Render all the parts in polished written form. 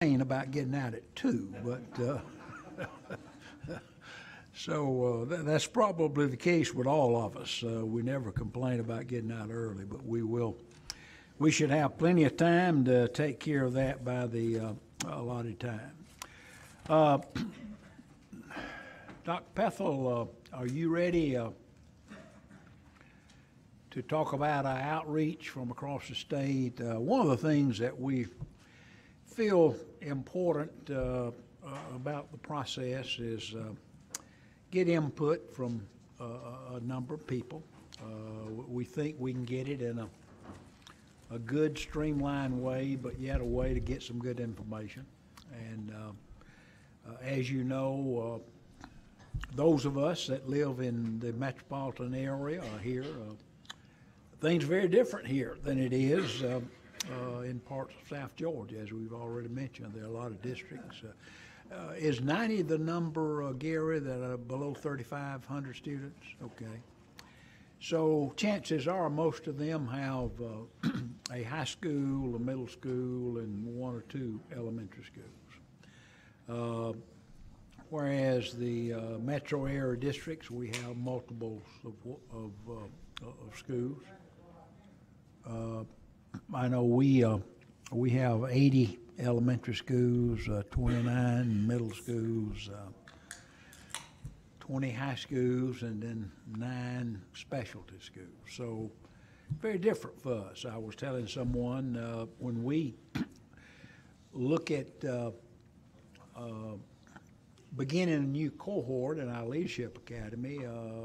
about getting out at 2, but so that's probably the case with all of us. We never complain about getting out early, but we should have plenty of time to take care of that by the allotted time. Dr. Pethel, are you ready to talk about our outreach from across the state? One of the things that we feel important about the process is get input from a number of people. We think we can get it in a good, streamlined way, but yet a way to get some good information. And as you know, those of us that live in the metropolitan area here, things are very different here than it is in parts of South Georgia, as we've already mentioned. There are a lot of districts. Is 90 the number, Gary, that are below 3,500 students? Okay. So chances are most of them have a high school, a middle school, and 1 or 2 elementary schools. Whereas the metro area districts, we have multiples of schools. I know we have 80 elementary schools, 29 middle schools, 20 high schools, and then 9 specialty schools. So very different for us. I was telling someone when we look at beginning a new cohort in our Leadership Academy,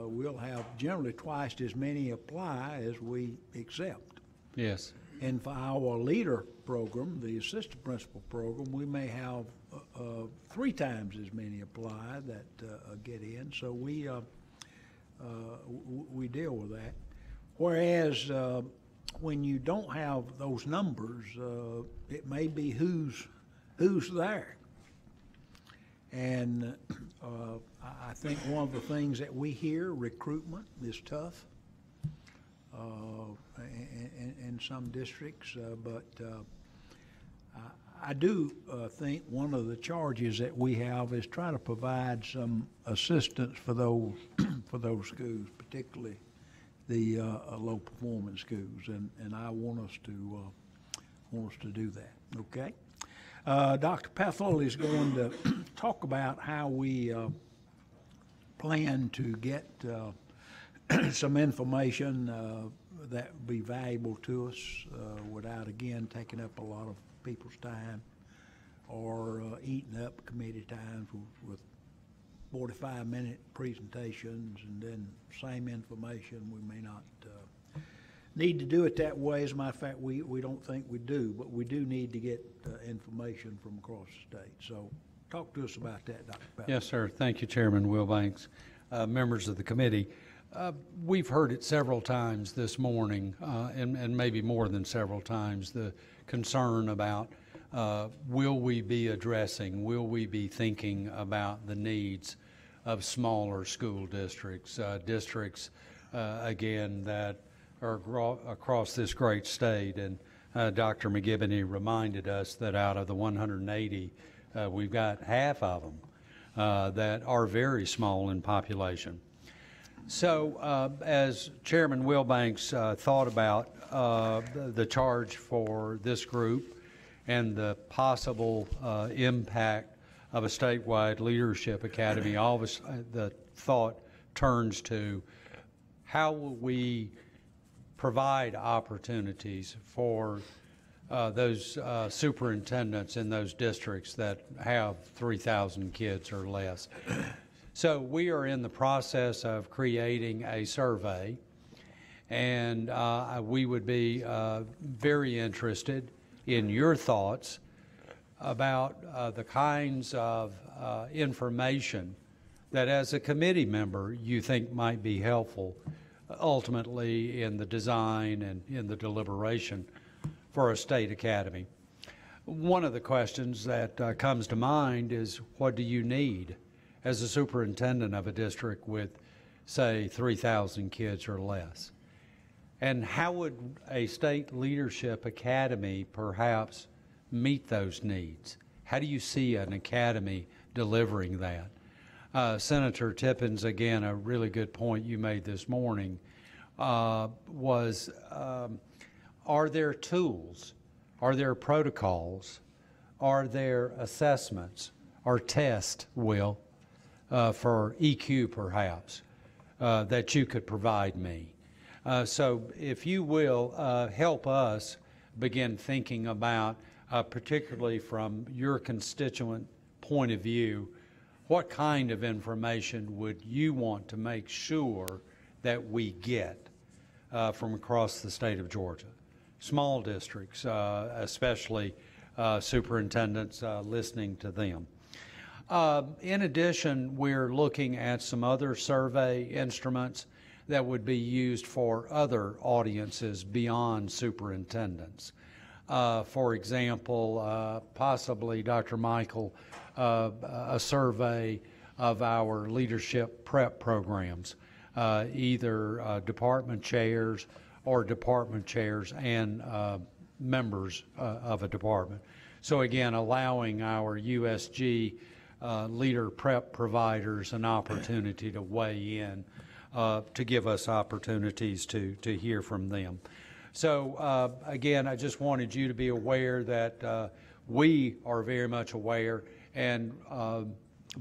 we'll have generally twice as many apply as we accept. Yes. And for our leader program, the assistant principal program, we may have 3 times as many apply that get in. So we deal with that. Whereas when you don't have those numbers, it may be who's there. And I think one of the things that we hear, recruitment is tough in some districts, but I do think one of the charges that we have is try to provide some assistance for those schools, particularly the low performance schools, and I want us to do that. Okay. Dr. Pethel is going to talk about how we plan to get some information that would be valuable to us without, again, taking up a lot of people's time or eating up committee times with 45-minute presentations and then same information. We may not need to do it that way. As a matter of fact, we don't think we do, but we do need to get information from across the state. So talk to us about that, Dr. Pethel. Yes, sir. Thank you, Chairman Wilbanks, members of the committee. We've heard it several times this morning, and maybe more than several times, the concern about will we be thinking about the needs of smaller school districts, again, that are across this great state. And Dr. McGibney reminded us that out of the 180, we've got half of them that are very small in population. So as Chairman Wilbanks thought about the charge for this group and the possible impact of a statewide leadership academy, the thought turns to how will we provide opportunities for those superintendents in those districts that have 3,000 kids or less. So we are in the process of creating a survey, and we would be very interested in your thoughts about the kinds of information that as a committee member you think might be helpful ultimately in the design and in the deliberation for a state academy. One of the questions that comes to mind is, what do you need as a superintendent of a district with, say, 3,000 kids or less? And how would a state leadership academy perhaps meet those needs? how do you see an academy delivering that? Senator Tippins, again, a really good point you made this morning, was are there tools, are there protocols, are there assessments or tests, Will, for EQ perhaps, that you could provide me? So if you will, help us begin thinking about, particularly from your constituent point of view, what kind of information would you want to make sure that we get from across the state of Georgia? Small districts, especially superintendents, listening to them. In addition, we're looking at some other survey instruments that would be used for other audiences beyond superintendents. For example, possibly, Dr. Michael, a survey of our leadership prep programs, either department chairs or department chairs and members of a department. So again, allowing our USG leader prep providers an opportunity to weigh in, to give us opportunities to hear from them. So again, I just wanted you to be aware that we are very much aware and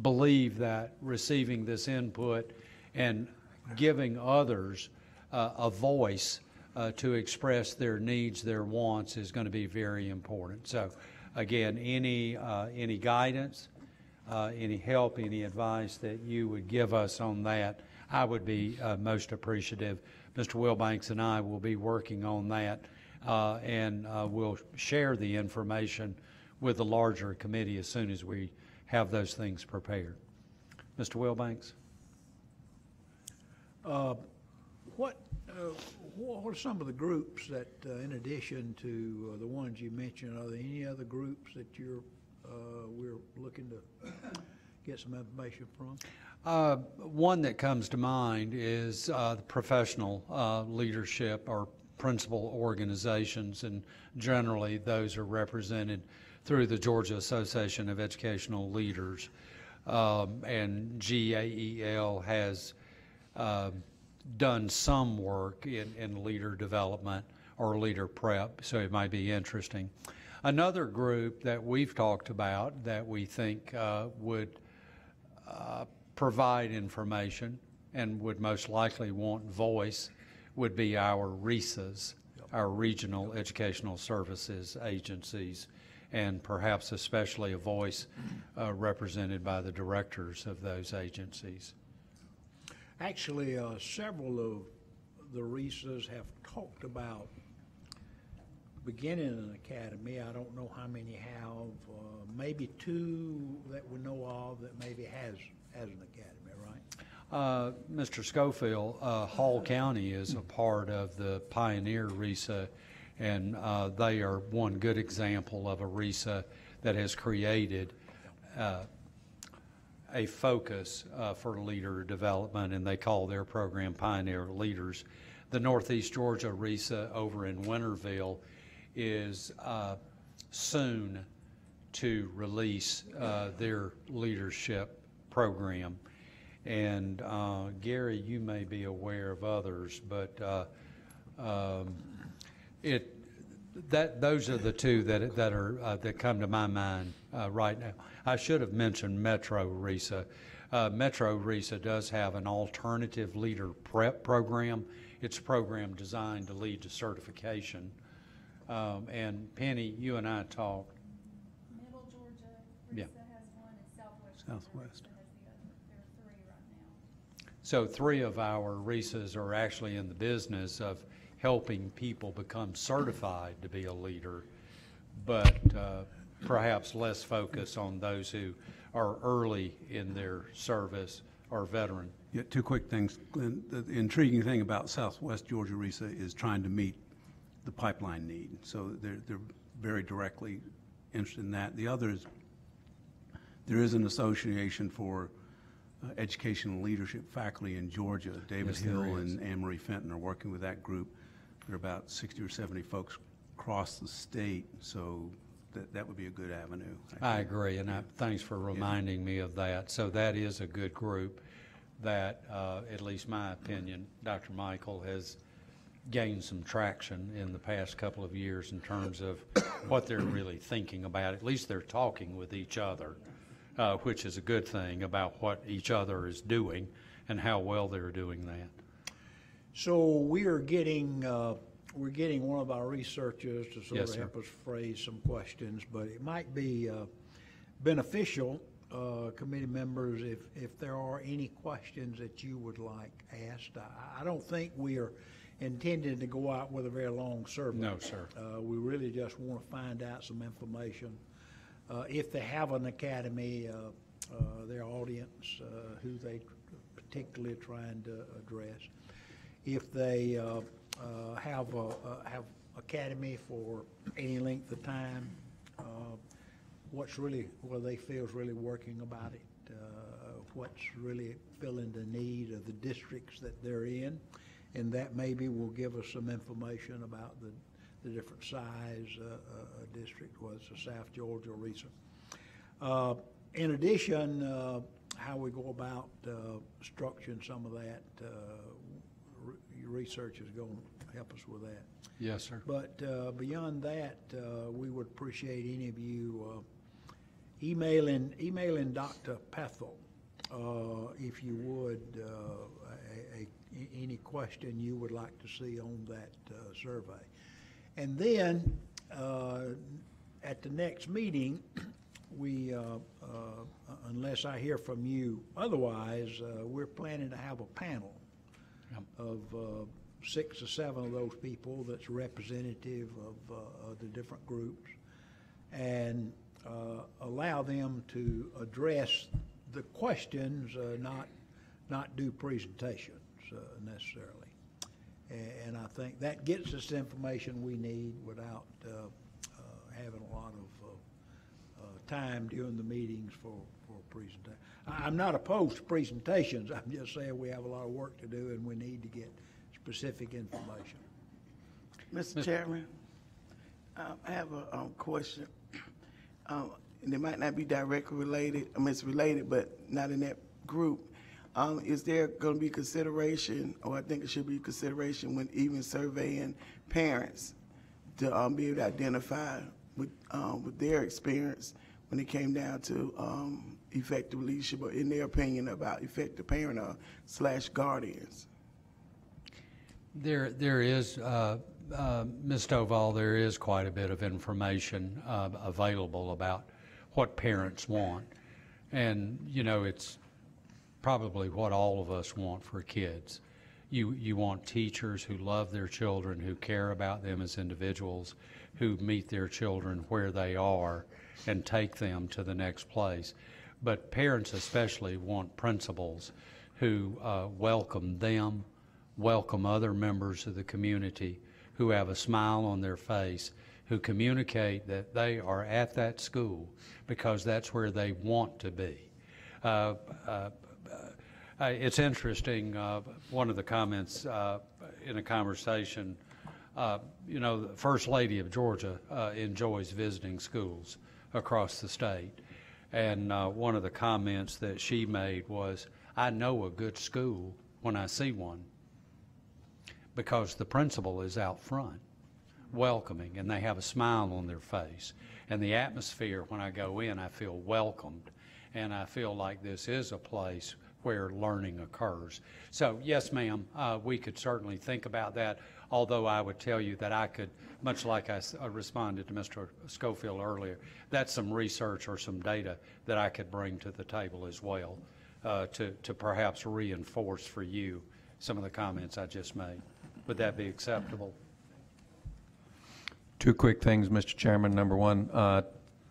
believe that receiving this input and giving others a voice to express their needs, their wants is going to be very important. So again, any guidance, any help, any advice that you would give us on that, I would be most appreciative. Mr. Wilbanks and I will be working on that, and we'll share the information with the larger committee as soon as we have those things prepared. Mr. Wilbanks? What are some of the groups that, in addition to the ones you mentioned, are there any other groups that we're looking to get some information from? One that comes to mind is the professional leadership or principal organizations, and generally those are represented through the Georgia Association of Educational Leaders, and GAEL has done some work in leader development or leader prep, so it might be interesting. Another group that we've talked about that we think would provide information and would most likely want voice would be our RESAs, our Regional Educational Services Agencies, and perhaps especially a voice represented by the directors of those agencies. Actually, several of the RESAs have talked about beginning an academy. I don't know how many have, maybe two that we know of that maybe has an academy, right? Mr. Schofield, Hall County is a part of the Pioneer RESA, and they are one good example of a RESA that has created a focus for leader development, and they call their program Pioneer Leaders. The Northeast Georgia RESA over in Winterville is soon to release their leadership program. And Gary, you may be aware of others, but those are the two that come to my mind right now. I should have mentioned Metro RESA. Metro RESA does have an alternative leader prep program. It's a program designed to lead to certification. And Penny, you and I talked. Middle Georgia RESA has one, and Southwest Georgia RESA has the other. There are three right now. So 3 of our RESAs are actually in the business of helping people become certified to be a leader, but perhaps less focus on those who are early in their service or veteran. Yeah, 2 quick things, Glenn. The intriguing thing about Southwest Georgia RESA is trying to meet the pipeline need. So they're very directly interested in that. The other is there is an association for educational leadership faculty in Georgia. David Yes, Hill there is. and Anne-Marie Fenton are working with that group. There are about 60 or 70 folks across the state. So that would be a good avenue. I agree, and thanks for reminding me of that. So that is a good group that, at least my opinion, Dr. Michael has gained some traction in the past couple of years in terms of what they're really thinking about. At least they're talking with each other, which is a good thing about what each other is doing and how well they're doing that. So we're getting one of our researchers to sort Yes, of sir. help us phrase some questions, but it might be beneficial, committee members, if there are any questions that you would like asked. I don't think we are intending to go out with a very long survey. No, sir. We really just want to find out some information. If they have an academy, their audience, who they particularly trying to address. If they have academy for any length of time, what they feel is really working about it, what's really filling the need of the districts that they're in, and that maybe will give us some information about the different size district, whether it's the South Georgia or RESA. In addition, how we go about structuring some of that, your research is going to help us with that. Yes, sir. But beyond that, we would appreciate any of you emailing Dr. Pethel, if you would, any question you would like to see on that survey. And then at the next meeting, we, unless I hear from you otherwise, we're planning to have a panel of 6 or 7 of those people that's representative of the different groups, and allow them to address the questions, not do presentations necessarily. And I think that gets us the information we need without having a lot of time during the meetings for presentation. I'm not opposed to presentations. I'm just saying we have a lot of work to do and we need to get specific information. Mr. Chairman, I have a question. And it might not be directly related, I mean, it's related, but not in that group. Is there going to be consideration, or I think it should be consideration when even surveying parents to be able to identify with their experience when it came down to effective leadership, or in their opinion about effective parent / guardians? There is, Ms. Stovall, there is quite a bit of information available about what parents want. And, you know, it's probably what all of us want for kids. You want teachers who love their children, who care about them as individuals, who meet their children where they are and take them to the next place. But parents especially want principals who welcome them, welcome other members of the community, who have a smile on their face, who communicate that they are at that school because that's where they want to be. It's interesting, one of the comments in a conversation, you know, the First Lady of Georgia enjoys visiting schools across the state. And one of the comments that she made was, I know a good school when I see one, because the principal is out front welcoming and they have a smile on their face. And the atmosphere when I go in, I feel welcomed, and I feel like this is a place where learning occurs. So yes, ma'am, we could certainly think about that, although I would tell you that I could, much like I responded to Mr. Schofield earlier, that's some research or some data that I could bring to the table as well, to perhaps reinforce for you some of the comments I just made. Would that be acceptable? Two quick things, Mr. Chairman. Number one,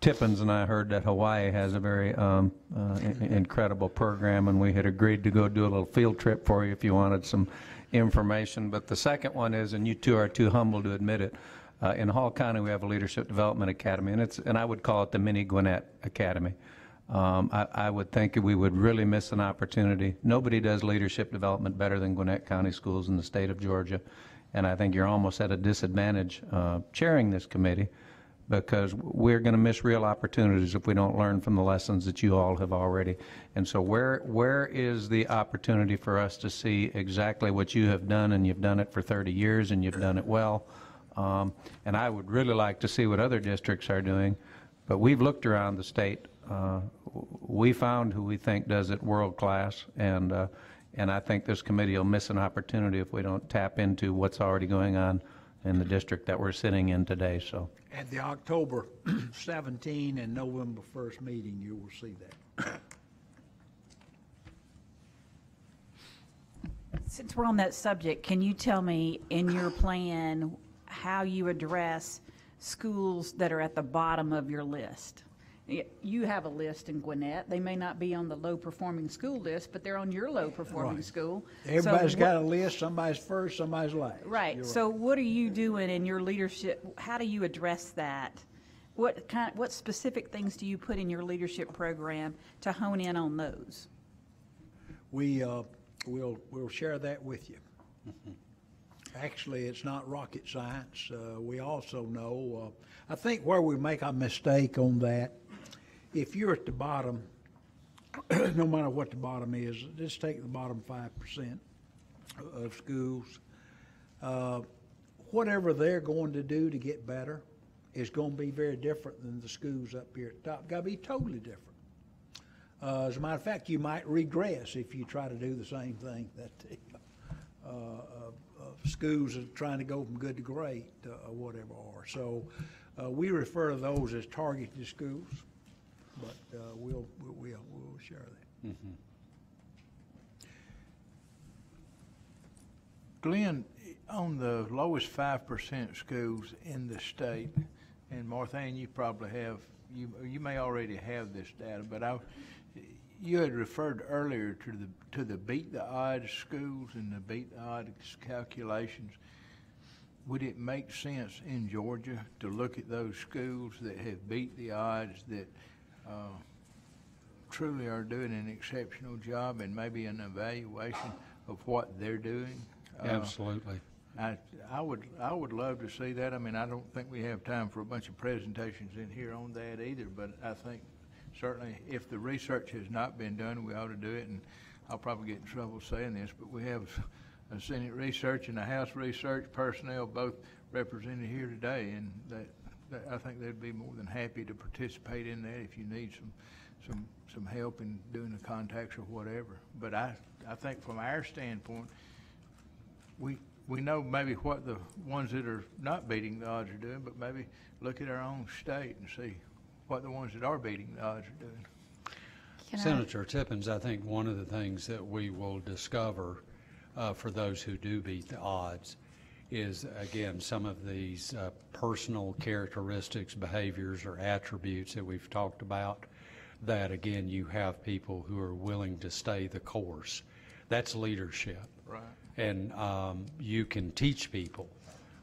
Tippins and I heard that Hawaii has a very incredible program, and we had agreed to go do a little field trip for you if you wanted some information. But the second one is, and you two are too humble to admit it, in Hall County we have a Leadership Development Academy, and I would call it the mini Gwinnett Academy. I would think we would really miss an opportunity. Nobody does leadership development better than Gwinnett County Schools in the state of Georgia, and I think you're almost at a disadvantage chairing this committee because we're going to miss real opportunities if we don't learn from the lessons that you all have already. And so where is the opportunity for us to see exactly what you have done, and you've done it for 30 years and you've done it well. And I would really like to see what other districts are doing, but we've looked around the state. We found who we think does it world class, and I think this committee will miss an opportunity if we don't tap into what's already going on in the district that we're sitting in today. So At the October 17 and November 1st meeting, you will see that. Since we're on that subject, can you tell me in your plan how you address schools that are at the bottom of your list? You have a list in Gwinnett. They may not be on the low-performing school list, but they're on your low-performing Right. school. Everybody's So got a list, somebody's first, somebody's last. Right. You're So what are you doing in your leadership? How do you address that? What specific things do you put in your leadership program to hone in on those? We'll share that with you. Actually, it's not rocket science. We also know, I think where we make a mistake on that, if you're at the bottom, no matter what the bottom is, just take the bottom 5% of schools. Whatever they're going to do to get better is going to be very different than the schools up here at the top. Got to be totally different. As a matter of fact, you might regress if you try to do the same thing that the schools are trying to go from good to great or whatever are. So we refer to those as targeted schools, but we'll share that. Glenn, on the lowest 5% schools in the state, and Marthaine, you probably have, you may already have this data, but you had referred earlier to the beat the odds schools and the beat the odds calculations. Would it make sense in Georgia to look at those schools that have beat the odds, that truly are doing an exceptional job, and maybe an evaluation of what they're doing? Absolutely. I would love to see that. I mean, I don't think we have time for a bunch of presentations in here on that either, but I think certainly if the research has not been done, we ought to do it. And I'll probably get in trouble saying this, but we have a Senate research and a House research personnel both represented here today, and that I think they'd be more than happy to participate in that if you need some help in doing the contacts or whatever. But I think from our standpoint, we know maybe what the ones that are not beating the odds are doing, but maybe look at our own state and see what the ones that are beating the odds are doing. Senator Tippins, I think one of the things that we will discover for those who do beat the odds is, again, some of these personal characteristics, behaviors, or attributes that we've talked about, that, again, you have people who are willing to stay the course. That's leadership. Right. And you can teach people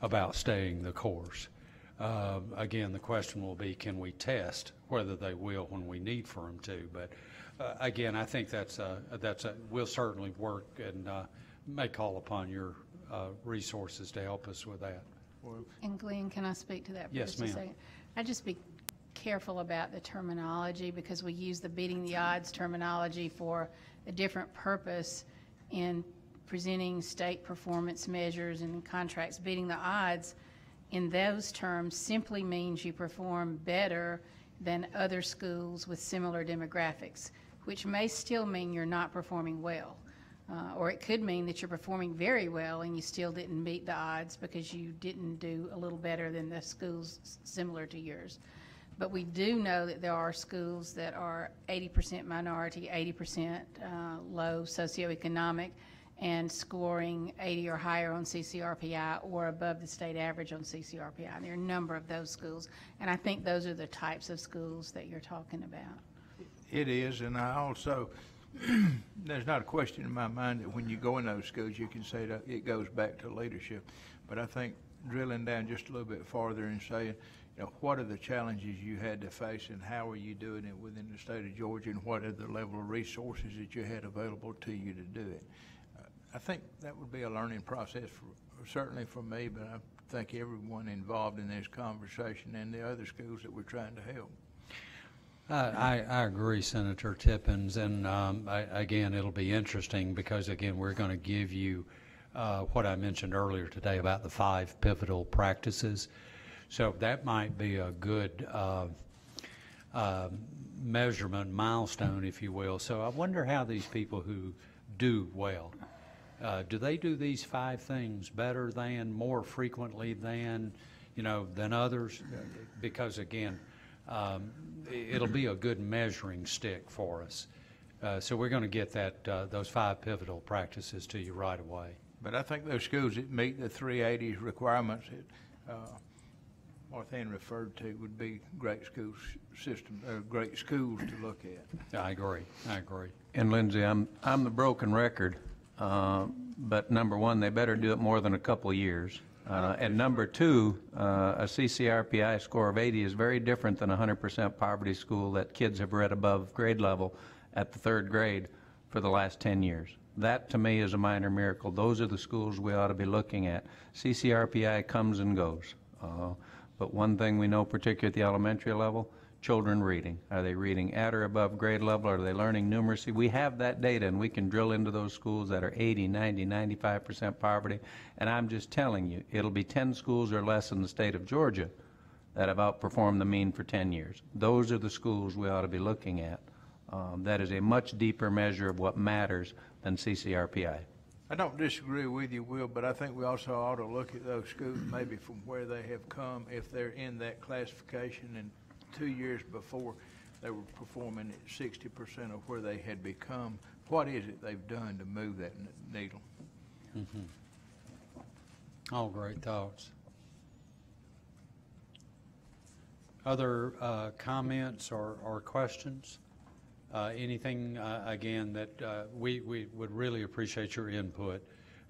about staying the course. Again, the question will be, can we test whether they will when we need for them to? But again, I think we'll certainly work and may call upon your resources to help us with that. And Glenn, can I speak to that for Yes, just a ma'am. second? I'd just be careful about the terminology, because we use the beating the odds terminology for a different purpose in presenting state performance measures and contracts. Beating the odds in those terms simply means you perform better than other schools with similar demographics, which may still mean you're not performing well. Or it could mean that you're performing very well and you still didn't beat the odds because you didn't do a little better than the schools similar to yours. But we do know that there are schools that are 80% minority, 80% low socioeconomic, and scoring 80 or higher on CCRPI or above the state average on CCRPI. There are a number of those schools, and I think those are the types of schools that you're talking about. It is, and I also, there's not a question in my mind that when you go in those schools, you can say that it goes back to leadership. But I think drilling down just a little bit farther and saying, what are the challenges you had to face, and how are you doing it within the state of Georgia, and what are the level of resources that you had available to you to do it? I think that would be a learning process, certainly for me, but I think everyone involved in this conversation and the other schools that we're trying to help. I agree, Senator Tippins, and again, it'll be interesting because, again, we're going to give you what I mentioned earlier today about the 5 pivotal practices. So that might be a good measurement milestone, if you will. So I wonder how these people who do well, do they do these 5 things better than, more frequently than, than others? Because, again, it'll be a good measuring stick for us. So we're going to get those 5 pivotal practices to you right away. But I think those schools that meet the 380s requirements that Martha Ann referred to would be great schools to look at. I agree. And Lindsay, I'm the broken record, but number one, they better do it more than a couple of years. And number two, a CCRPI score of 80 is very different than a 100% poverty school that kids have read above grade level at the 3rd grade for the last 10 years. That, to me, is a minor miracle. Those are the schools we ought to be looking at. CCRPI comes and goes. But one thing we know, particularly at the elementary level, children reading. Are they reading at or above grade level? Are they learning numeracy? We have that data, and we can drill into those schools that are 80, 90, 95% poverty. And I'm just telling you, it'll be 10 schools or less in the state of Georgia that have outperformed the mean for 10 years. Those are the schools we ought to be looking at. That is a much deeper measure of what matters than CCRPI. I don't disagree with you, Will, but I think we also ought to look at those schools maybe from where they have come, if they're in that classification, and 2 years before they were performing at 60% of where they had become. What is it they've done to move that needle? Mm-hmm. All great thoughts. Other comments or questions? Anything, again, that we would really appreciate your input,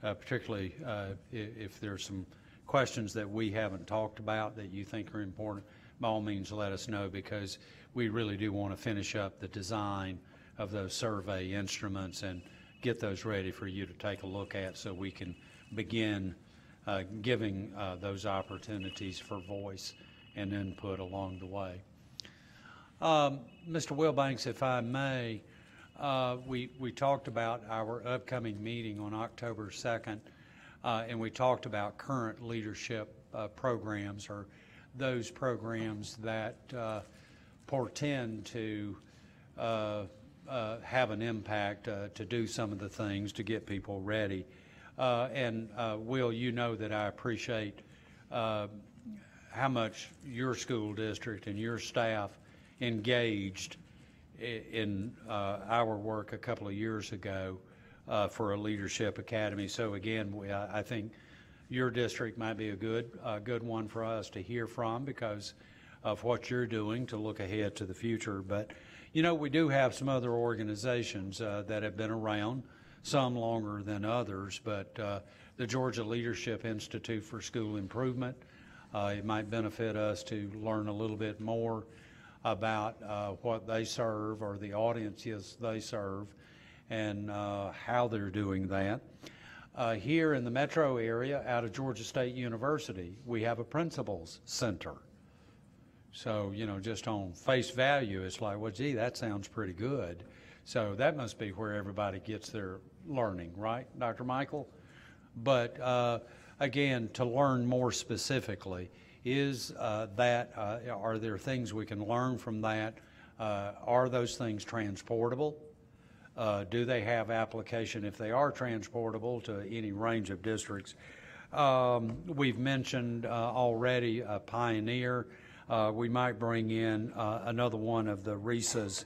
particularly if there's some questions that we haven't talked about that you think are important. By all means, let us know, because we really do want to finish up the design of those survey instruments and get those ready for you to take a look at, so we can begin giving those opportunities for voice and input along the way. Mr. Wilbanks, if I may, we talked about our upcoming meeting on October 2nd, and we talked about current leadership programs, or those programs that portend to have an impact to do some of the things to get people ready. And Will, you know that I appreciate how much your school district and your staff engaged in our work a couple of years ago for a leadership academy. So again, I think your district might be a good one for us to hear from, because of what you're doing to look ahead to the future. But we do have some other organizations that have been around, some longer than others, but the Georgia Leadership Institute for School Improvement, it might benefit us to learn a little bit more about what they serve, or the audiences they serve, and how they're doing that. Here in the metro area, out of Georgia State University, we have a principals center. So, just on face value, it's like, well, gee, that sounds pretty good. So that must be where everybody gets their learning, right, Dr. Michael? But again, to learn more specifically, are there things we can learn from that? Are those things transportable? Do they have application, if they are transportable, to any range of districts? We've mentioned already Pioneer. We might bring in another one of the RESAs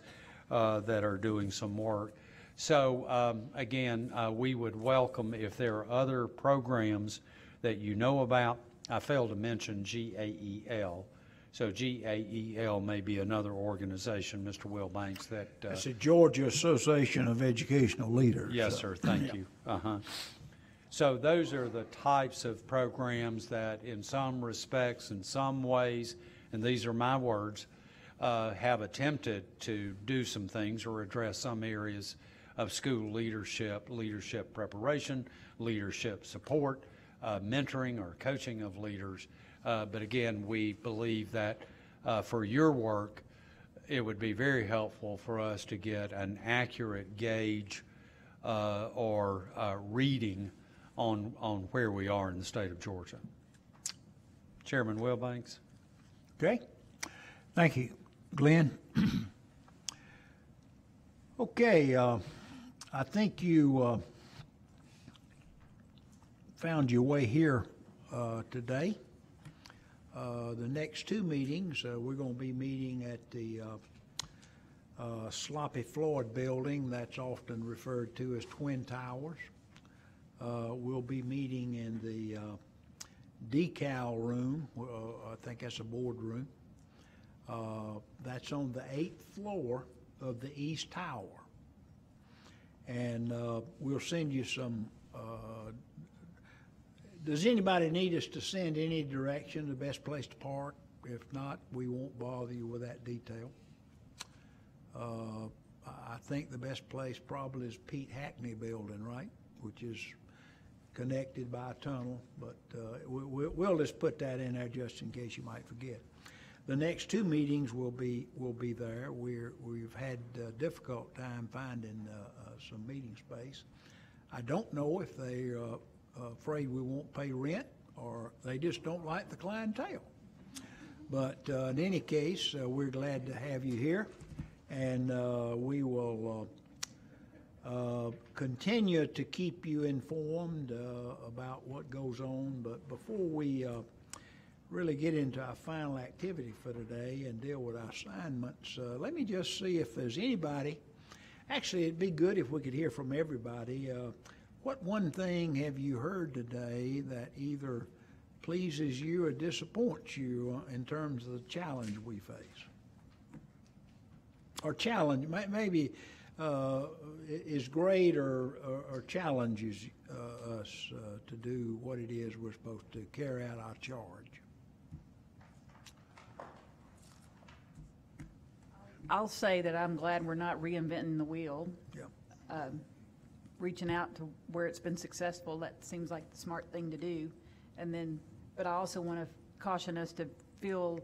that are doing some work. So again, we would welcome if there are other programs that you know about. I failed to mention GAEL. So GAEL may be another organization, Mr. Wilbanks, that... It's the Georgia Association of Educational Leaders. Yes, sir. Thank you. So those are the types of programs that in some respects, in some ways, and these are my words, have attempted to do some things or address some areas of school leadership, leadership preparation, leadership support, mentoring or coaching of leaders. But again, we believe that for your work, it would be very helpful for us to get an accurate gauge or reading on where we are in the state of Georgia. Chairman Wilbanks. Okay, thank you, Glenn. Okay, I think you found your way here today. The next two meetings, we're going to be meeting at the Sloppy Floyd building, that's often referred to as Twin Towers. We'll be meeting in the decal room, I think that's a boardroom. That's on the 8th floor of the East Tower. And we'll send you some, does anybody need us to send any direction, the best place to park? If not, we won't bother you with that detail. I think the best place probably is Pete Hackney building, right? Which is connected by a tunnel, but we'll just put that in there just in case you might forget. The next two meetings will be there. We've had a difficult time finding some meeting space. I don't know if they're afraid we won't pay rent or they just don't like the clientele. But in any case, we're glad to have you here, and we will continue to keep you informed about what goes on. But before we really get into our final activity for today and deal with our assignments, let me just see if there's anybody. Actually, it'd be good if we could hear from everybody. What one thing have you heard today that either pleases you or disappoints you in terms of the challenge we face? Or challenge, maybe is great or challenges us to do what it is we're supposed to carry out our charge. I'll say that I'm glad we're not reinventing the wheel. Yeah. Reaching out to where it's been successful, that seems like the smart thing to do. And then, but I also want to caution us to feel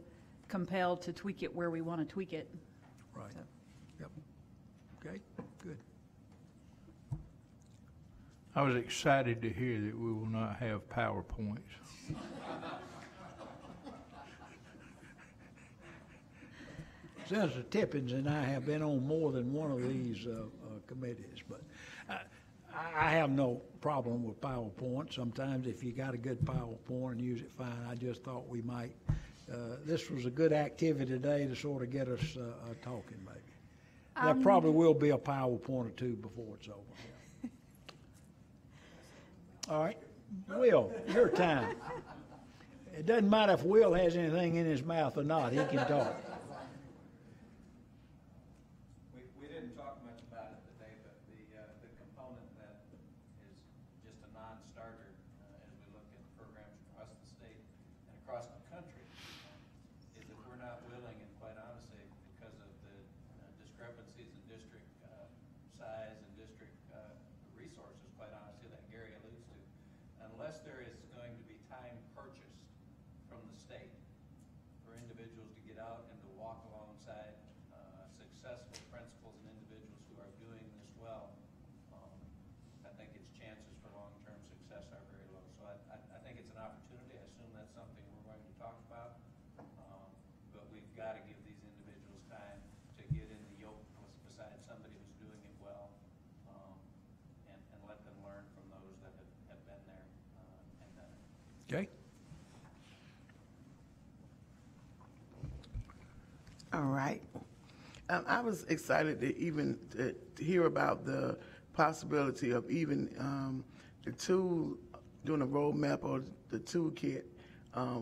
compelled to tweak it where we want to tweak it. Right. So. Yep. Okay, good. I was excited to hear that we will not have PowerPoints. Senator Tippins and I have been on more than one of these committees, but I have no problem with PowerPoint. Sometimes if you got a good PowerPoint and use it fine, I just thought we might, this was a good activity today to sort of get us talking maybe. There probably will be a PowerPoint or two before it's over. All right, Will, your time. It doesn't matter if Will has anything in his mouth or not, he can talk. We didn't talk much about it today, but the component that is just a non-starter as we look at programs across the state and across the country is that we're not willing, and quite honestly, because of the discrepancies in district size and district resources, quite honestly, that Gary alludes to, unless there is going to be time purchased from the state for individuals to get out and to walk alongside successful principals and individuals who are doing this well, I think its chances for long-term success are very low. So I think it's an opportunity. I assume that's something we're going to talk about. But we've got to give these individuals time to get in the yoke beside somebody who's doing it well, and let them learn from those that have been there and done it. Okay. All right. I was excited to even to hear about the possibility of even the tool, doing a roadmap or the toolkit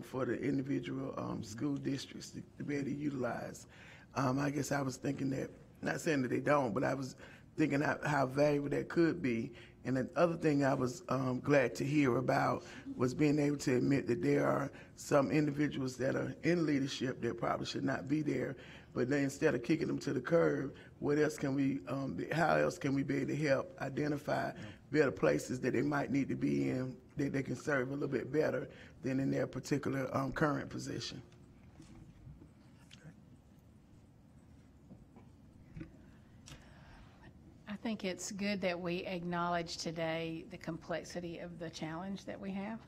for the individual school districts to be able to utilize. I guess I was thinking that, not saying that they don't, but I was thinking how valuable that could be. And the other thing I was glad to hear about was being able to admit that there are some individuals that are in leadership that probably should not be there, But then instead of kicking them to the curb, what else can we, how else can we be able to help identify better places that they might need to be in, that they can serve a little bit better than in their particular current position? I think it's good that we acknowledge today the complexity of the challenge that we have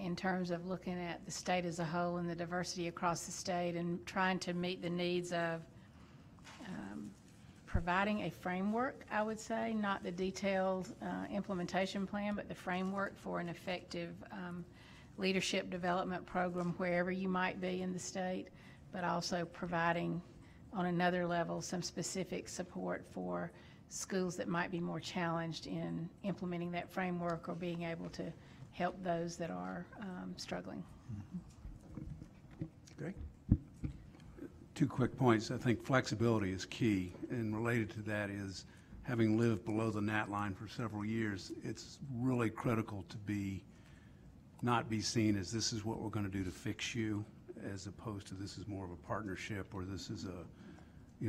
in terms of looking at the state as a whole and the diversity across the state and trying to meet the needs of providing a framework, I would say, not the detailed implementation plan, but the framework for an effective leadership development program wherever you might be in the state, but also providing on another level some specific support for schools that might be more challenged in implementing that framework or being able to help those that are struggling. Okay. Two quick points. I think flexibility is key, and related to that is, having lived below the gnat line for several years, it's really critical to not be seen as this is what we're going to do to fix you, as opposed to this is more of a partnership, or this is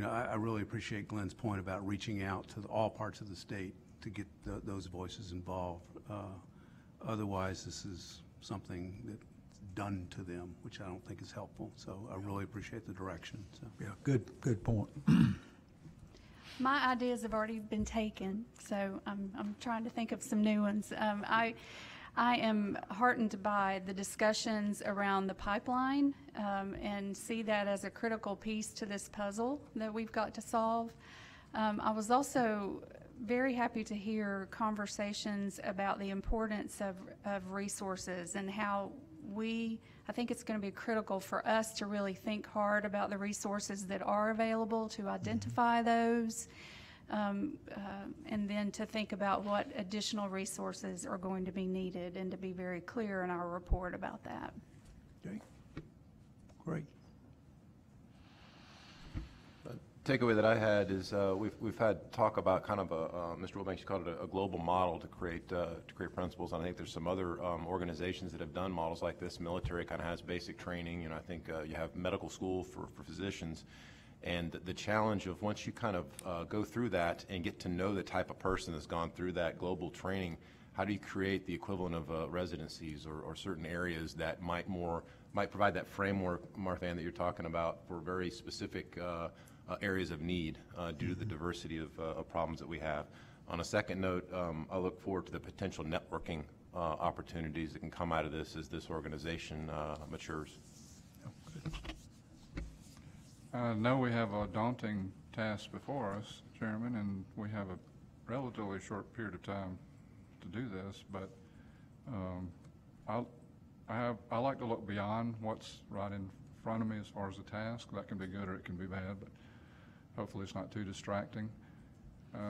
I really appreciate Glenn's point about reaching out to all parts of the state to get those voices involved. Otherwise, this is something that's done to them, which I don't think is helpful. So I really appreciate the direction. So. Yeah, good point. My ideas have already been taken, so I'm trying to think of some new ones. I am heartened by the discussions around the pipeline and see that as a critical piece to this puzzle that we've got to solve. I was also very happy to hear conversations about the importance of resources and how I think it's going to be critical for us to really think hard about the resources that are available, to identify those, and then to think about what additional resources are going to be needed, and to be very clear in our report about that. Okay, great. Takeaway that I had is we've had talk about kind of Mr. Wilbanks called it a global model to create principles, and I think there's some other organizations that have done models like this. Military kind of has basic training, and I think you have medical school for physicians. And the challenge of once you kind of go through that and get to know the type of person that's gone through that global training, how do you create the equivalent of residencies or certain areas that might provide that framework, Martha Ann, that you're talking about for very specific areas of need due to the diversity of problems that we have. On a second note, I look forward to the potential networking opportunities that can come out of this as this organization matures. I know we have a daunting task before us, Chairman, and we have a relatively short period of time to do this, but I like to look beyond what's right in front of me as far as the task. That can be good or it can be bad, but hopefully it's not too distracting.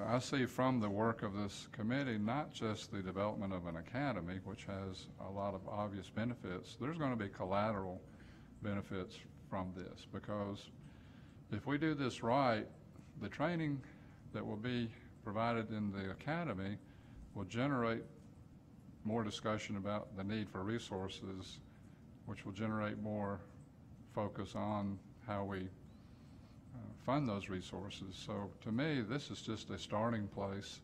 I see from the work of this committee not just the development of an academy, which has a lot of obvious benefits. There's going to be collateral benefits from this, because if we do this right, the training that will be provided in the academy will generate more discussion about the need for resources, which will generate more focus on how we fund those resources. So to me, this is just a starting place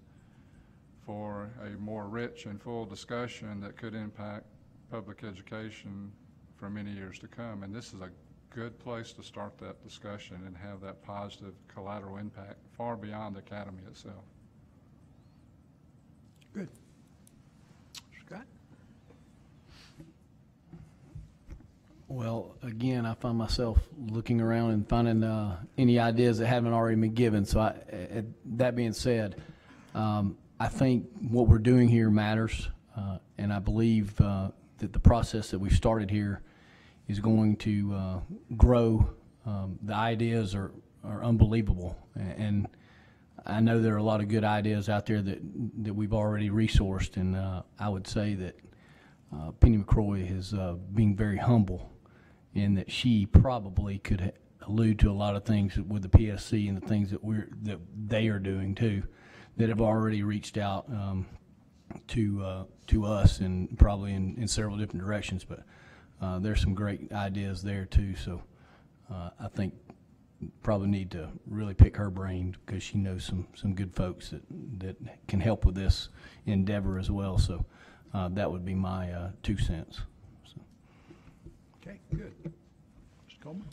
for a more rich and full discussion that could impact public education for many years to come. And this is a good place to start that discussion and have that positive collateral impact far beyond the academy itself. Good. Scott? Well, again, I find myself looking around and finding any ideas that haven't already been given. So that being said, I think what we're doing here matters, and I believe that the process that we've started here is going to grow. The ideas are unbelievable, and I know there are a lot of good ideas out there that we've already resourced, and I would say that Penny McCroy is being very humble in that she probably could allude to a lot of things with the PSC and the things that they are doing too, that have already reached out to us, and probably in several different directions. But there's some great ideas there too. So I think probably need to really pick her brain because she knows some good folks that can help with this endeavor as well. So that would be my 2 cents. So. Okay, good. Mr. Coleman?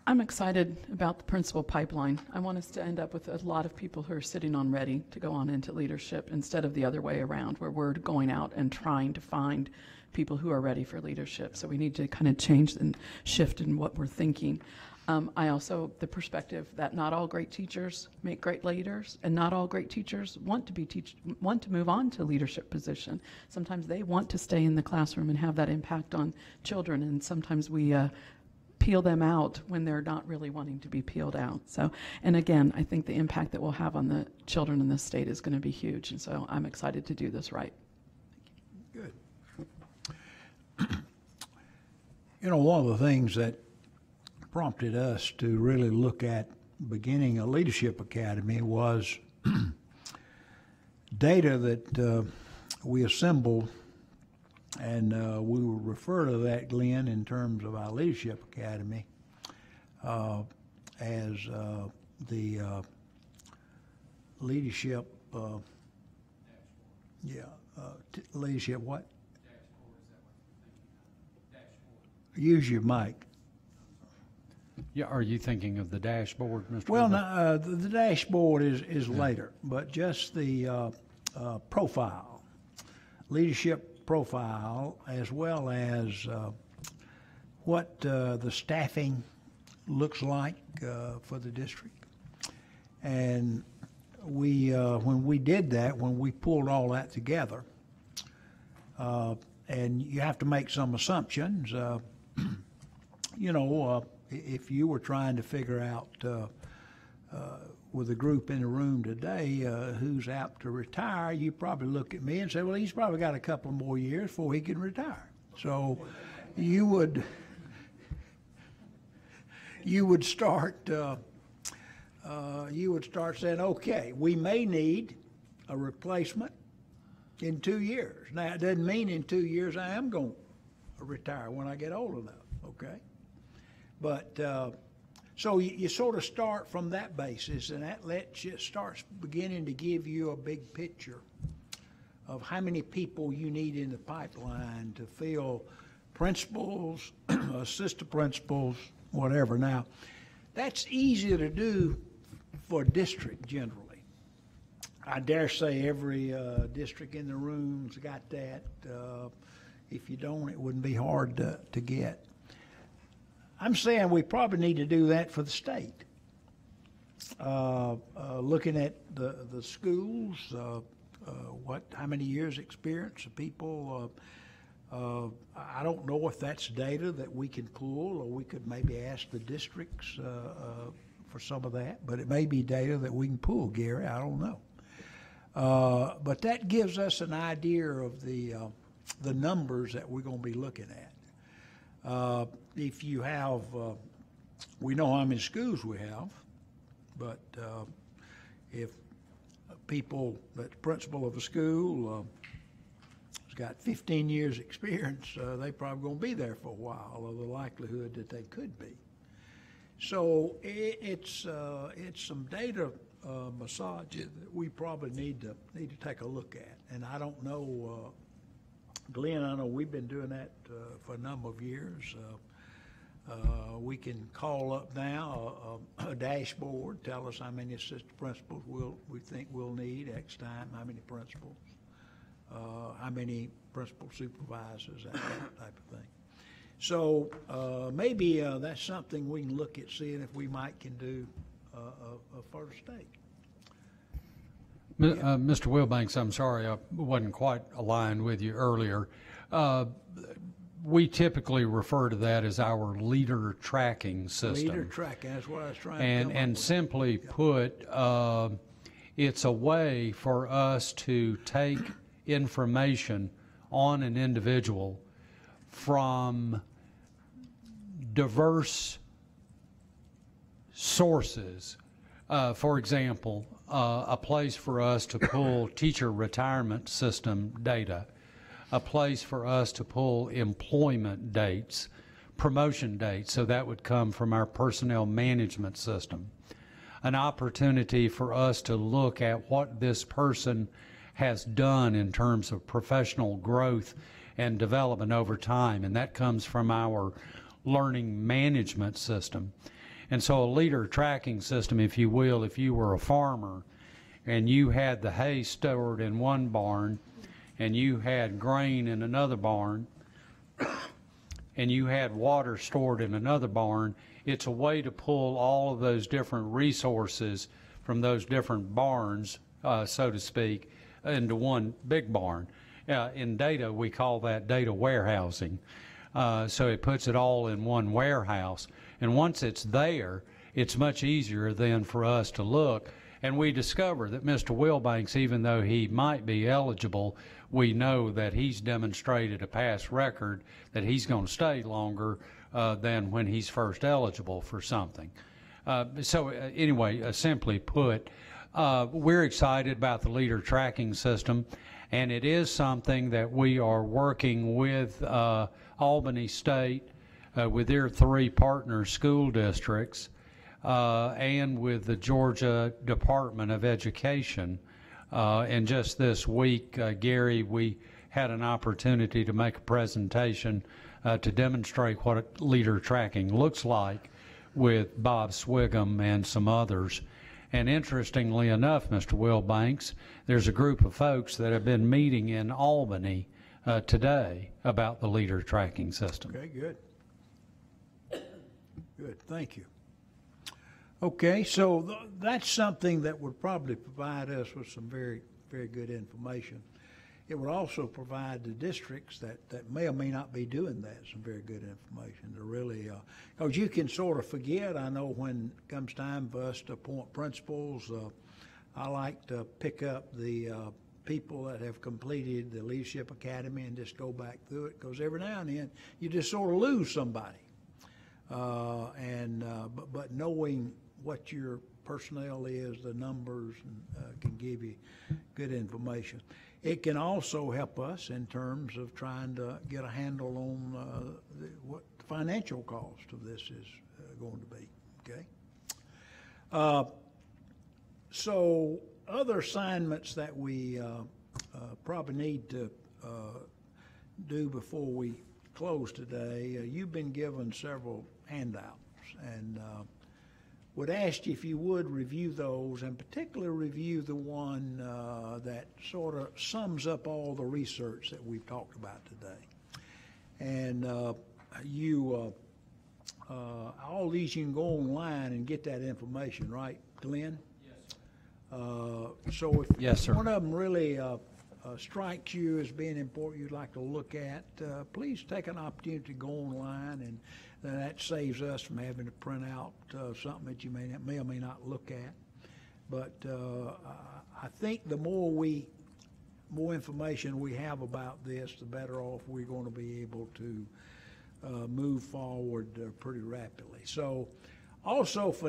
I'm excited about the principal pipeline. I want us to end up with a lot of people who are sitting on ready to go on into leadership instead of the other way around, where we're going out and trying to find people who are ready for leadership. So we need to kind of change and shift in what we're thinking. I also, the perspective that not all great teachers make great leaders, and not all great teachers want to move on to leadership position. Sometimes they want to stay in the classroom and have that impact on children, and sometimes we peel them out when they're not really wanting to be peeled out. So, and again, I think the impact that we'll have on the children in this state is going to be huge, and so I'm excited to do this right. Good. You know, one of the things that prompted us to really look at beginning a leadership academy was data that we assembled, and we will refer to that, Glenn, in terms of our leadership academy as the leadership, leadership what? Use your mic. Yeah, are you thinking of the dashboard, Mr. Well, Wilbur? no, the dashboard is later, but just the profile, leadership profile, as well as what the staffing looks like for the district. And we, when we did that, when we pulled all that together, and you have to make some assumptions, you know, if you were trying to figure out with a group in the room today who's apt to retire, you probably look at me and say, well, he's probably got a couple more years before he can retire. So you would start saying, okay, we may need a replacement in 2 years. Now, it doesn't mean in 2 years I am going to retire when I get old enough, okay? But so you sort of start from that basis, and that starts beginning to give you a big picture of how many people you need in the pipeline to fill principals, assistant principals, whatever. Now, that's easier to do for district generally. I dare say every district in the room's got that. If you don't, it wouldn't be hard to get. I'm saying we probably need to do that for the state. Looking at the schools, how many years experience of people. I don't know if that's data that we can pull, or we could maybe ask the districts for some of that, but it may be data that we can pull, Gary, I don't know. But that gives us an idea of the numbers that we're going to be looking at. If you have, we know how many schools we have, but if that's principal of a school has got 15 years experience, they probably going to be there for a while, or the likelihood that they could be. So it's some data massage that we probably need to take a look at. And I don't know, Glenn, I know we've been doing that for a number of years. We can call up now a dashboard, tell us how many assistant principals we think we'll need X time, how many principals, how many principal supervisors, that type of thing. So maybe that's something we can look at, seeing if we can do for the state. Mr. Wilbanks, I'm sorry I wasn't quite aligned with you earlier. We typically refer to that as our leader tracking system. Leader tracking, that's what I was trying to come up And with. simply put, it's a way for us to take information on an individual from diverse sources. For example, a place for us to pull teacher retirement system data, a place for us to pull employment dates, promotion dates, so that would come from our personnel management system. An opportunity for us to look at what this person has done in terms of professional growth and development over time, and that comes from our learning management system. And so a leader tracking system, if you will, if you were a farmer and you had the hay stored in one barn and you had grain in another barn and you had water stored in another barn, it's a way to pull all of those different resources from those different barns, so to speak, into one big barn. In data, we call that data warehousing. So it puts it all in one warehouse. And once it's there, it's much easier then for us to look. And we discover that Mr. Wilbanks, even though he might be eligible, we know that he's demonstrated a past record that he's going to stay longer than when he's first eligible for something. Anyway, simply put, we're excited about the leader tracking system, and it is something that we are working with Albany State, with their 3 partner school districts, and with the Georgia Department of Education. And just this week, Gary, we had an opportunity to make a presentation to demonstrate what leader tracking looks like with Bob Swigum and some others. And interestingly enough, Mr. Wilbanks, there's a group of folks that have been meeting in Albany today about the leader tracking system. Okay, good. Good, thank you. Okay, so that's something that would probably provide us with some very, very good information. It would also provide the districts that may or may not be doing that some very good information to really, because you can sort of forget, I know when it comes time for us to appoint principals, I like to pick up the people that have completed the Leadership Academy and just go back through it, because every now and then you just sort of lose somebody. But knowing what your personnel is, the numbers, can give you good information. It can also help us in terms of trying to get a handle on what the financial cost of this is going to be, okay? So other assignments that we probably need to do before we close today, you've been given several handouts, and would ask you if you would review those, and particularly review the one that sort of sums up all the research that we've talked about today. And all these you can go online and get that information, right, Glenn? Yes. So if yes, sir. One of them really strikes you as being important you'd like to look at, please take an opportunity to go online, and that saves us from having to print out something that you may or may not look at. But I think the more information we have about this, the better off we're going to be able to move forward pretty rapidly. So also for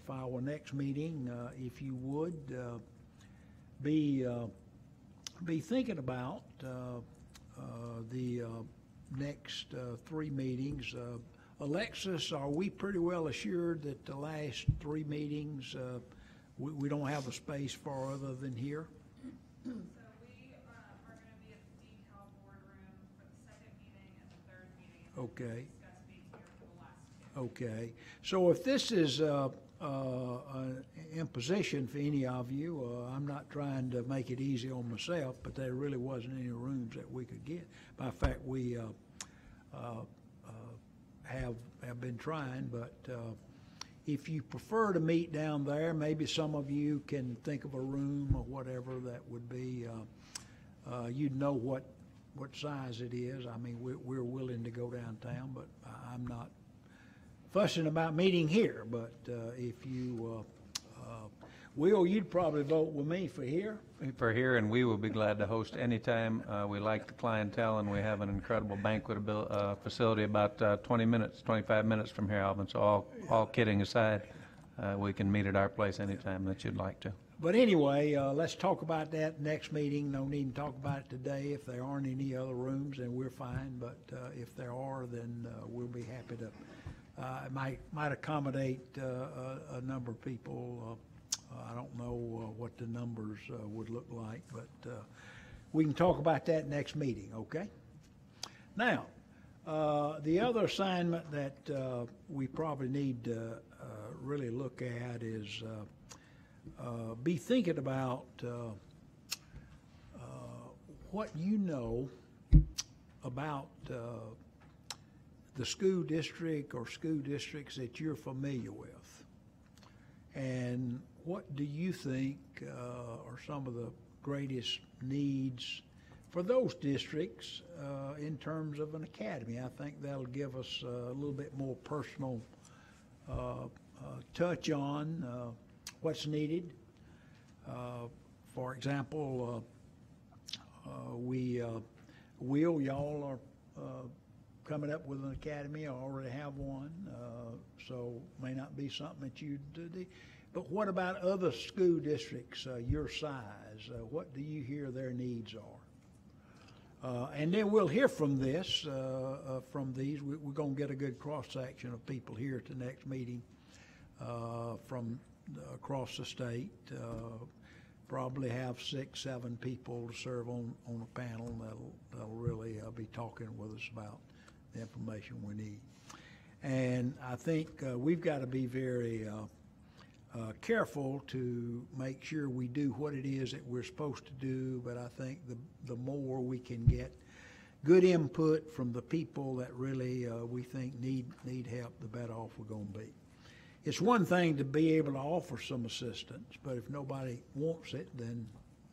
our next meeting, if you would be thinking about the next 3 meetings. Alexis, are we pretty well assured that the last 3 meetings we don't have a space for other than here? So we are going to be at the DECAL boardroom for the second meeting and the third meeting. Okay. Discuss being here for the last 2. Okay. So if this is an imposition for any of you, I'm not trying to make it easy on myself, but there really wasn't any rooms that we could get. By fact, we have been trying, but if you prefer to meet down there, maybe some of you can think of a room or whatever that would be, you'd know what size it is. I mean, we're willing to go downtown, but I'm not fussing about meeting here. But if you, Will, you'd probably vote with me for here. For here, and we will be glad to host anytime. We like the clientele, and we have an incredible banquet facility about 25 minutes from here, Alvin. So all kidding aside, we can meet at our place anytime that you'd like to. But anyway, let's talk about that next meeting. No need to talk about it today. If there aren't any other rooms, then we're fine. But if there are, then we'll be happy to. It might accommodate a number of people. I don't know what the numbers would look like, but we can talk about that next meeting, okay? Now, the other assignment that we probably need to really look at is be thinking about what you know about the school district or school districts that you're familiar with. And what do you think are some of the greatest needs for those districts in terms of an academy? I think that'll give us a little bit more personal touch on what's needed. For example, y'all are coming up with an academy, or already have one, so may not be something that you do. But what about other school districts your size? What do you hear their needs are? And then we'll hear from this, from these. We're going to get a good cross-section of people here at the next meeting from across the state. Probably have 6, 7 people to serve on a panel that'll really be talking with us about the information we need. And I think we've got to be very careful to make sure we do what it is that we're supposed to do, but I think the more we can get good input from the people that really we think need help, the better off we're going to be. It's one thing to be able to offer some assistance, but if nobody wants it, then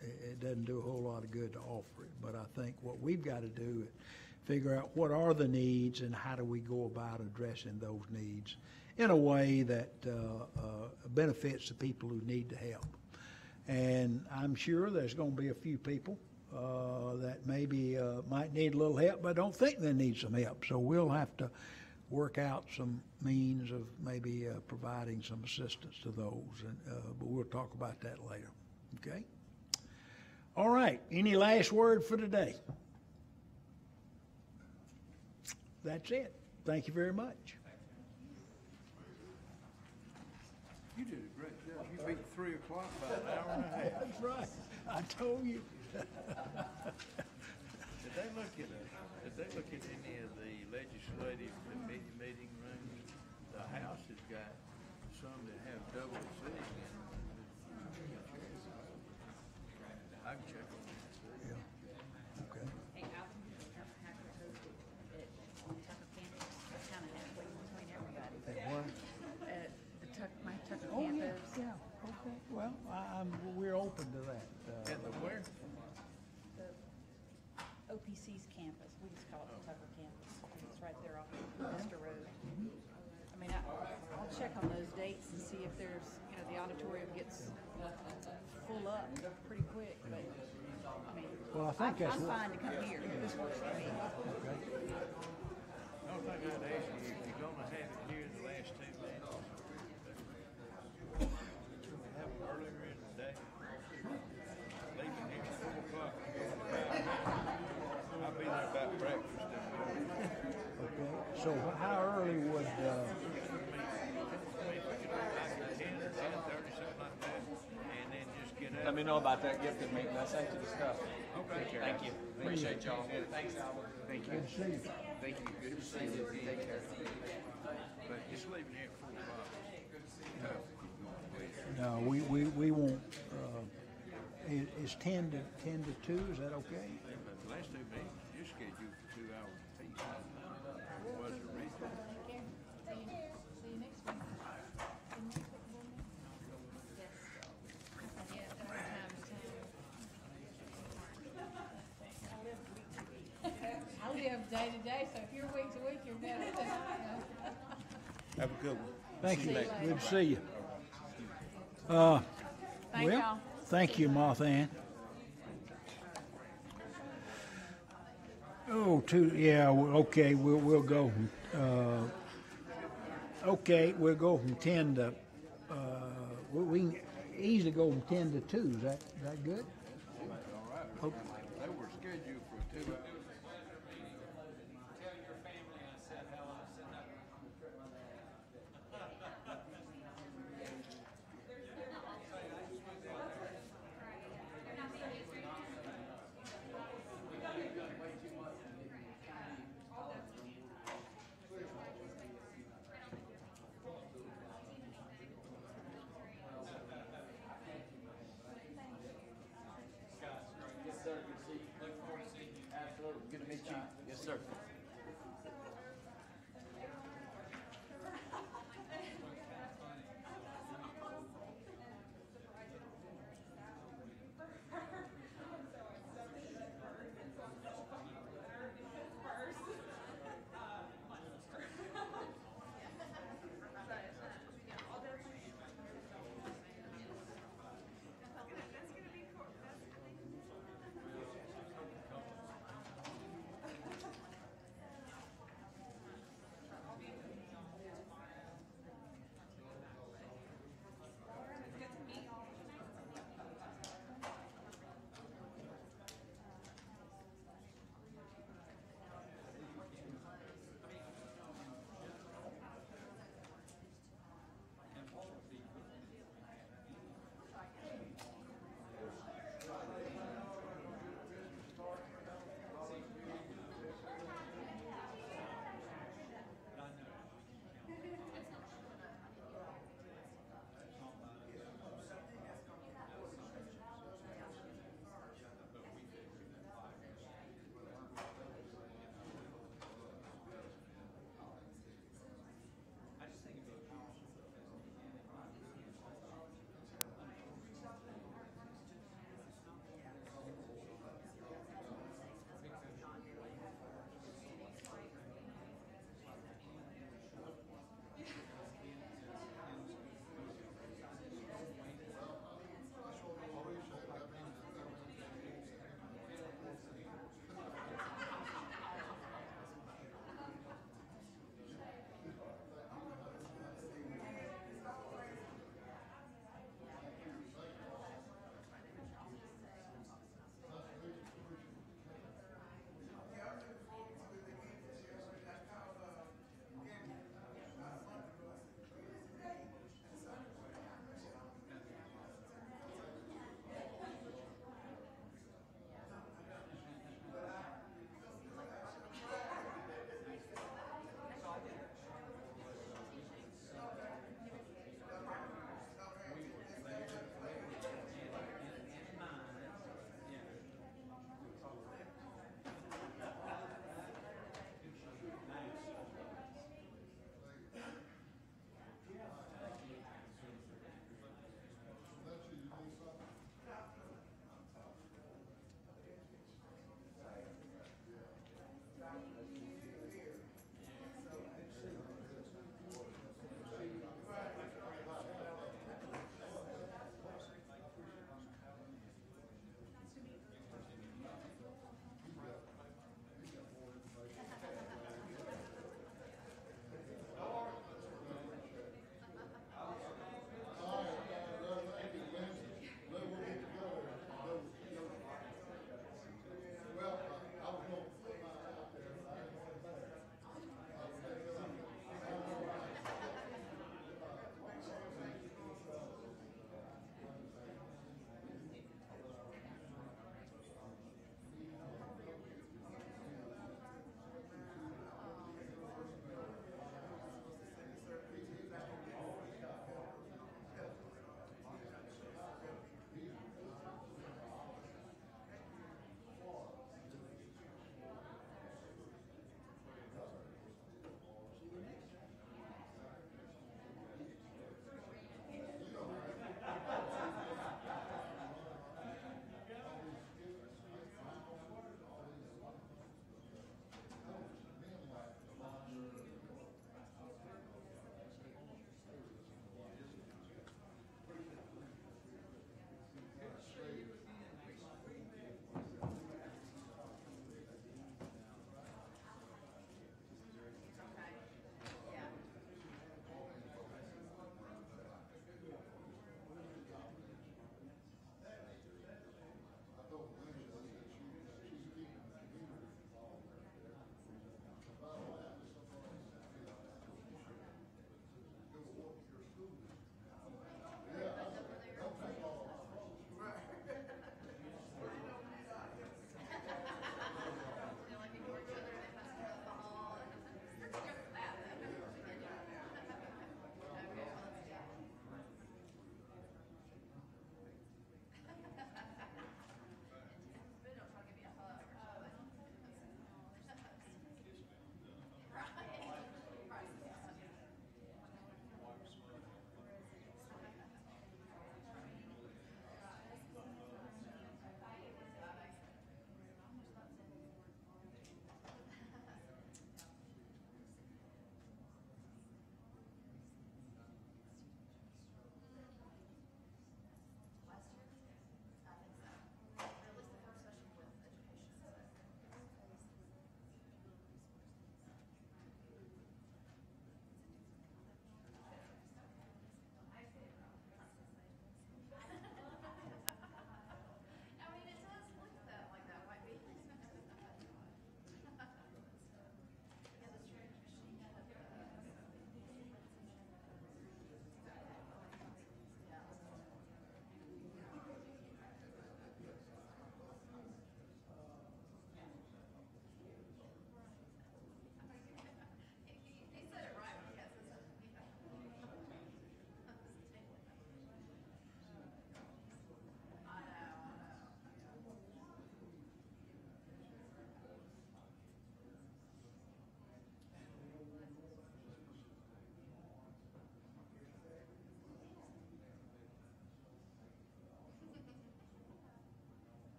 it doesn't do a whole lot of good to offer it. But I think what we've got to do is figure out what are the needs and how do we go about addressing those needs in a way that benefits the people who need the help. And I'm sure there's going to be a few people that maybe might need a little help, but don't think they need some help. So we'll have to work out some means of maybe providing some assistance to those, but we'll talk about that later, okay? All right, any last word for today? That's it. Thank you very much. You did a great job. You beat 3 o'clock by an hour and a half. That's right. I told you. Did they look at any of the legislative meeting rooms? The House has got some that have double sitting in them. I can check on that. Yeah. Okay. Hey, out at Tucker campus, it's kind of halfway between everybody. What? At the my Tucker Oh, yeah, campus. yeah, okay. Well, we're open to that. And the where? The OPC's campus, we just call it the Tucker campus. It's right there off of Vista Road. I mean, I'll check on those dates and see if there's, the auditorium gets full up pretty quick, but, I mean, Well, I think that's I'm what- fine to come here. This works for me. The only thing I'd ask you, if you're gonna have it here in the last 2 minutes, have them earlier in the day. Leaving here at 4 o'clock. I'll be there about breakfast in the morning. Okay. So how early would, Let me know about that gifted meeting. I sent you the stuff. Okay. Thank you. Appreciate y'all. Thanks, Albert. Thank you. good to see you. Thank you. Good to see you. Take care. But just leaving here at 4 o'clock. No, we won't, is 10 to 2, is that okay? But the last 2 meetings, you're scheduled for 2 hours apiece. Was it original? See you next week. I live day to day, so if you're week to week, you're better than I am. Have a good one. Thank you. Good to see you. Thank Well, y'all. thank you, Martha Ann. Okay, we'll go. Okay, we'll go from 10 to we can easily go from 10 to 2. Is that good? All right. They were scheduled for 2 hours. Yes, sir. Good to see you. Look forward to seeing you. Absolutely. Good to meet you. Yes, sir.